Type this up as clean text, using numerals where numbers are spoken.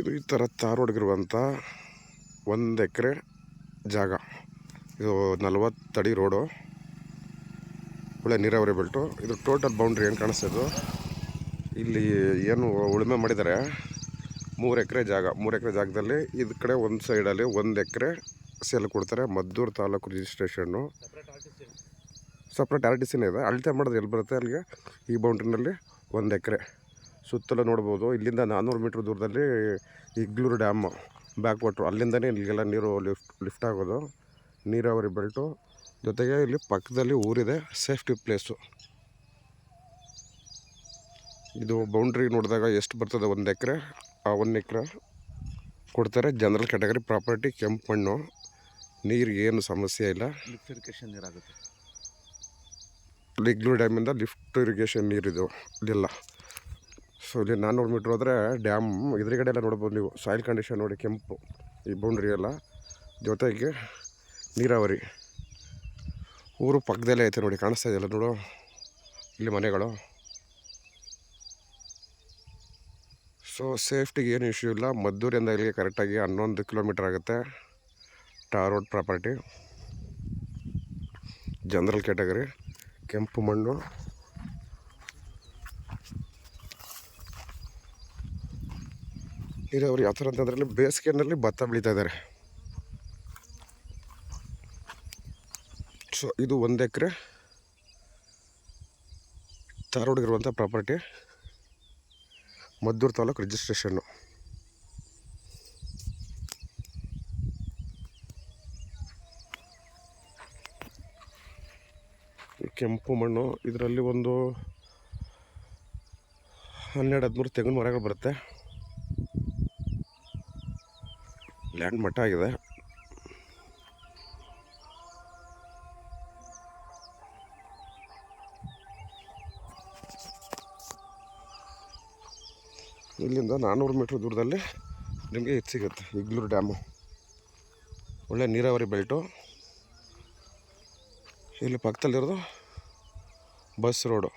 ಇದು ಈ ಥರ ತಾರ್ ರೋಡ್ಗಿರುವಂಥ 1 ಎಕರೆ ಜಾಗ. ಇದು 40 ಅಡಿ ರೋಡು, ಒಳ್ಳೆ ನೀರಾವರಿ ಬೆಲ್ಟು. ಇದು ಟೋಟಲ್ ಬೌಂಡ್ರಿ ಏನು ಕಾಣಿಸ್ತಿದ್ದು ಇಲ್ಲಿ ಏನು ಉಳುಮೆ ಮಾಡಿದ್ದಾರೆ 3 ಎಕರೆ ಜಾಗ. 3 ಎಕರೆ ಜಾಗದಲ್ಲಿ ಇದು ಕಡೆ ಒಂದು ಸೈಡಲ್ಲಿ 1 ಎಕರೆ ಸೇಲ್ ಕೊಡ್ತಾರೆ. ಮದ್ದೂರು ತಾಲೂಕು ರಿಜಿಸ್ಟ್ರೇಷನ್ನು, ಸಪ್ರೇಟ್ RTCನೇ ಇದೆ. ಅಳತೆ ಮಾಡೋದು ಎಲ್ಲಿ ಬರುತ್ತೆ ಅಲ್ಲಿಗೆ ಈ ಬೌಂಡ್ರಿನಲ್ಲಿ 1 ಎಕರೆ ಸುತ್ತಲೂ ನೋಡ್ಬೋದು. ಇಲ್ಲಿಂದ 400 ಮೀಟ್ರ್ ದೂರದಲ್ಲಿ ಇಗ್ಲೂರು ಡ್ಯಾಮು ಬ್ಯಾಕ್ ವಾಟ್ರು, ಅಲ್ಲಿಂದನೇ ಇಲ್ಲಿಗೆಲ್ಲ ನೀರು ಲಿಫ್ಟ್ ಆಗೋದು. ನೀರಾವರಿ ಬೆಲ್ಟು ಜೊತೆಗೆ ಇಲ್ಲಿ ಪಕ್ಕದಲ್ಲಿ ಊರಿದೆ, ಸೇಫ್ಟಿ ಪ್ಲೇಸು. ಇದು ಬೌಂಡ್ರಿ ನೋಡಿದಾಗ ಎಷ್ಟು ಬರ್ತದೆ 1 ಎಕರೆ, ಆ 1 ಎಕರೆ ಕೊಡ್ತಾರೆ. ಜನರಲ್ ಕ್ಯಾಟಗರಿ ಪ್ರಾಪರ್ಟಿ, ಕೆಂಪು ಮಣ್ಣು, ನೀರಿಗೆ ಏನು ಸಮಸ್ಯೆ ಇಲ್ಲ. ಲಿಫ್ಟ್ ಇರಿಗೇಷನ್ ನೀರಾಗುತ್ತೆ. ಇಗ್ಲೂರು ಡ್ಯಾಮಿಂದ ಲಿಫ್ಟ್ ಇರಿಗೇಷನ್ ನೀರಿದು ಇಲ್ಲಿಲ್ಲ. ಸೊ ಇಲ್ಲಿ 400 ಮೀಟ್ರ್ ಹೋದರೆ ಡ್ಯಾಮ್ ಎದುರುಗಡೆ ಎಲ್ಲ ನೋಡ್ಬೋದು ನೀವು. ಸಾಯಿಲ್ ಕಂಡೀಷನ್ ನೋಡಿ, ಕೆಂಪು ಈ ಬೌಂಡ್ರಿ ಎಲ್ಲ. ಜೊತೆಗೆ ನೀರಾವರಿ, ಊರು ಪಕ್ಕದಲ್ಲೇ ಐತೆ ನೋಡಿ, ಕಾಣಿಸ್ತಾ ಇದೆಯಲ್ಲ ನೋಡು ಇಲ್ಲಿ ಮನೆಗಳು. ಸೊ ಸೇಫ್ಟಿಗೆ ಏನು ಇಶ್ಯೂ ಇಲ್ಲ. ಮದ್ದೂರಿಂದ ಇಲ್ಲಿಗೆ ಕರೆಕ್ಟಾಗಿ 11 ಕಿಲೋಮೀಟ್ರ್ ಆಗುತ್ತೆ. Tar road property, general category, ಕೆಂಪು ಮಣ್ಣು. ನೀರಾವರಿ ಯಾವ ಥರ ಅಂತಂದ್ರಲ್ಲಿ ಬೇಸಿಗೆನಲ್ಲಿ ಭತ್ತ ಬೆಳೀತಾ ಇದ್ದಾರೆ. ಸೊ ಇದು 1 ಎಕರೆ ಟಾರ್ ರೋಡ್ಗಿರುವಂಥ ಪ್ರಾಪರ್ಟಿ, ಮದ್ದೂರು ತಾಲೂಕು ರಿಜಿಸ್ಟ್ರೇಷನ್ನು. ಕೆಂಪು ಮಣ್ಣು, ಇದರಲ್ಲಿ ಒಂದು 12-13 ತೆಂಗಿನ ಮರಗಳು ಬರುತ್ತೆ. ಲ್ಯಾಂಡ್ ಮಟ್ಟ ಆಗಿದೆ. ಇಲ್ಲಿಂದ 400 ಮೀಟ್ರ್ ದೂರದಲ್ಲಿ ನಿಮಗೆ ಇದು ಸಿಗುತ್ತೆ, ಇಗ್ಲೂರು ಡ್ಯಾಮು. ಒಳ್ಳೆ ನೀರಾವರಿ ಬೆಲ್ಟು. ಇಲ್ಲಿ ಪಕ್ಕದಲ್ಲಿರೋದು ಬಸ್ ರೋಡು.